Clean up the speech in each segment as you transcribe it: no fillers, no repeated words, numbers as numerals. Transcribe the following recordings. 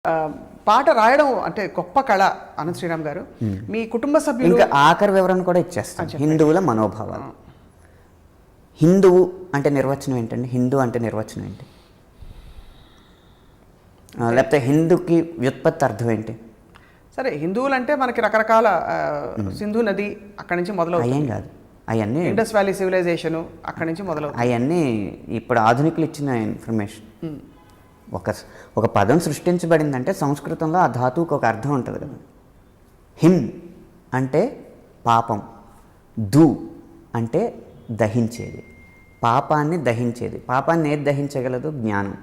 పాట రాయడం అంటే గొప్ప కళ అనంత శ్రీరామ్ గారు. మీ కుటుంబ సభ్యులు ఇంకా ఆఖరి వివరణ కూడా ఇచ్చేస్తాను. హిందువుల మనోభావాలు. హిందువు అంటే నిర్వచనం ఏంటండి? హిందూ అంటే నిర్వచనం ఏంటి? లేకపోతే హిందూకి వ్యుత్పత్తి అర్థం ఏంటి? సరే, హిందువులు అంటే మనకి రకరకాల సింధు నది అక్కడి నుంచి మొదలవుతుంది. అయ్యేం కాదు, అవన్నీ ఇండస్ వ్యాలీ సివిలైజేషన్ అక్కడి నుంచి మొదలవుతుంది. అవన్నీ ఇప్పుడు ఆధునికులు ఇచ్చిన ఇన్ఫర్మేషన్. ఒక పదం సృష్టించబడిందంటే సంస్కృతంలో ఆ ధాతువుకి ఒక అర్థం ఉంటుంది కదా. హిమ్ అంటే పాపం, దు అంటే దహించేది, పాపాన్ని దహించేది. పాపాన్ని ఏది దహించగలదు? జ్ఞానం.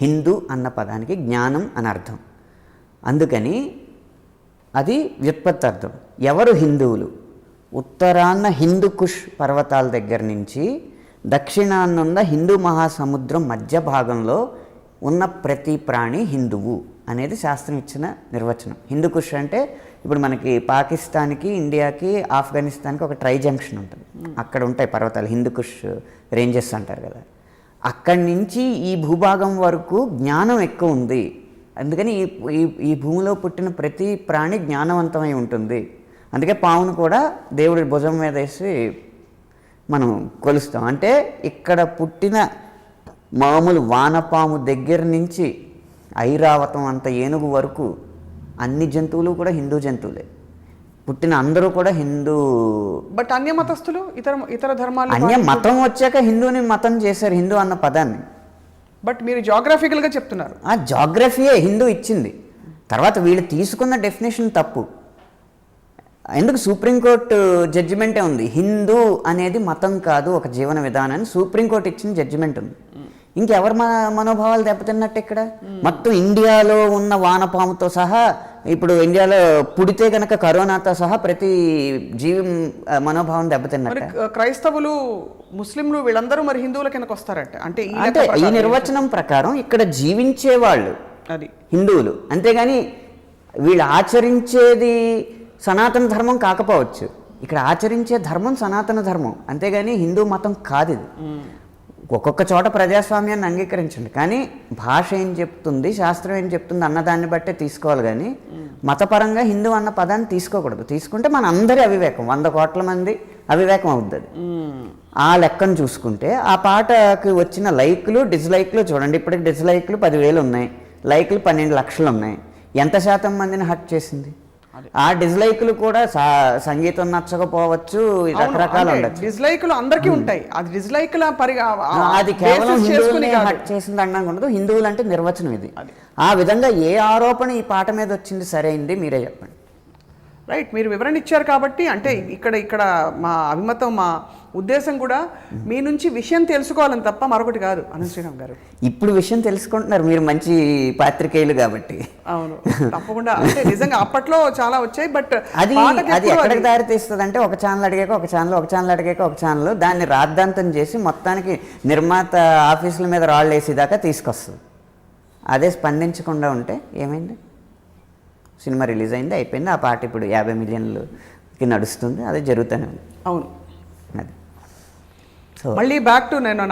హిందూ అన్న పదానికి జ్ఞానం అని అర్థం. అందుకని అది వ్యుత్పత్తి అర్థం. ఎవరు హిందువులు? ఉత్తరాన్న హిందూ కుష్ పర్వతాల దగ్గర నుంచి దక్షిణాన్నున్న హిందూ మహాసముద్రం మధ్య భాగంలో ఉన్న ప్రతి ప్రాణి హిందువు అనేది శాస్త్రం ఇచ్చిన నిర్వచనం. హిందూ కుష్ అంటే ఇప్పుడు మనకి పాకిస్తాన్కి, ఇండియాకి, ఆఫ్ఘనిస్తాన్కి ఒక ట్రై జంక్షన్ ఉంటుంది. అక్కడ ఉంటాయి పర్వతాలు, హిందూ కుష్ రేంజెస్ అంటారు కదా. అక్కడి నుంచి ఈ భూభాగం వరకు జ్ఞానం ఎక్కువ ఉంది. అందుకని ఈ భూమిలో పుట్టిన ప్రతి ప్రాణి జ్ఞానవంతమై ఉంటుంది. అందుకే పావును కూడా దేవుడి భుజం మీద వేసి మనం కొలుస్తాం. అంటే ఇక్కడ పుట్టిన మామూలు వానపాము దగ్గర నుంచి ఐరావతం అంత ఏనుగు వరకు అన్ని జంతువులు కూడా హిందూ జంతువులే. పుట్టిన అందరూ కూడా హిందూ. బట్ అన్య మతస్థులు ఇతర ధర్మాలు అన్య మతం వచ్చాక హిందూని మతం చేశారు, హిందూ అన్న పదాన్ని. బట్ మీరు జాగ్రఫికల్గా చెప్తున్నారు. ఆ జాగ్రఫీయే హిందూ ఇచ్చింది. తర్వాత వీళ్ళు తీసుకున్న డెఫినేషన్ తప్పు. ఎందుకు? సుప్రీంకోర్టు జడ్జిమెంటే ఉంది, హిందూ అనేది మతం కాదు, ఒక జీవన విధానాన్ని సుప్రీంకోర్టు ఇచ్చిన జడ్జిమెంట్ ఉంది. ఇంకెవరి మనోభావాలు దెబ్బతిన్నట్టు ఇక్కడ? మొత్తం ఇండియాలో ఉన్న వానపాముతో సహా, ఇప్పుడు ఇండియాలో పుడితే కనుక కరోనాతో సహా ప్రతి జీవి మనోభావం దెబ్బతిన్నట్టు. క్రైస్తవులు, ముస్లింలు వీళ్ళందరూ మరి హిందువుల కిందకు వస్తారంట. అంటే ఈ నిర్వచనం ప్రకారం ఇక్కడ జీవించే వాళ్ళు అది హిందువులు. అంతేగాని వీళ్ళు ఆచరించేది సనాతన ధర్మం కాకపోవచ్చు. ఇక్కడ ఆచరించే ధర్మం సనాతన ధర్మం, అంతేగాని హిందూ మతం కాదు ఇది. ఒక్కొక్క చోట ప్రజాస్వామ్యాన్ని అంగీకరించండి, కానీ భాష ఏం చెప్తుంది, శాస్త్రం ఏం చెప్తుంది అన్నదాన్ని బట్టే తీసుకోవాలి. కానీ మతపరంగా హిందూ అన్న పదాన్ని తీసుకోకూడదు. తీసుకుంటే మన అందరి అవివేకం, 100 కోట్ల మంది అవివేకం అవుతుంది. ఆ లెక్కను చూసుకుంటే ఆ పాటకి వచ్చిన లైక్లు, డిస్లైక్లు చూడండి. ఇప్పటికి డిస్లైక్లు 10,000 ఉన్నాయి, లైక్లు 12 లక్షలు ఉన్నాయి. ఎంత శాతం మందిని హర్ట్ చేసింది? ఆ డిస్లైక్లు కూడా సంగీతం నచ్చకపోవచ్చు, రకరకాలు ఉండొచ్చు. డిస్లైక్లు అందరికీ ఉంటాయి. అది డిస్లైక్ల అది కేవలం హిందువుల్ని హర్ట్ చేసింది అనడానికి ఉండదు. హిందువులు అంటే నిర్వచనం ఇది. ఆ విధంగా ఏ ఆరోపణ ఈ పాట మీద వచ్చింది సరైంది మీరే చెప్పండి. రైట్, మీరు వివరణ ఇచ్చారు కాబట్టి. అంటే ఇక్కడ మా అభిమతం, మా ఉద్దేశం కూడా మీ నుంచి విషయం తెలుసుకోవాలని తప్ప మరొకటి కాదు. అనంత శ్రీరామ్ గారు ఇప్పుడు విషయం తెలుసుకుంటున్నారు, మీరు మంచి పాత్రికేయులు కాబట్టి. అవును, తప్పకుండా. అంటే నిజంగా అప్పట్లో చాలా వచ్చాయి. బట్ అది ఎక్కడికి దారి తీస్తుంది అంటే, ఒక ఛానల్ అడిగాక ఒక ఛానల్, ఒక ఛానల్ అడిగాక ఒక ఛానల్, దాన్ని రాద్ధాంతం చేసి మొత్తానికి నిర్మాత ఆఫీసుల మీద రాళ్ళు వేసేదాకా తీసుకొస్తుంది. అదే స్పందించకుండా ఉంటే ఏమైంది? సినిమా రిలీజ్ అయింది, అయిపోయింది. ఆ పాట ఇప్పుడు 50 మిలియన్లకి నడుస్తుంది. అదే జరుగుతూనే ఉంది. అవును. అది మళ్ళీ బ్యాక్ టు నాకు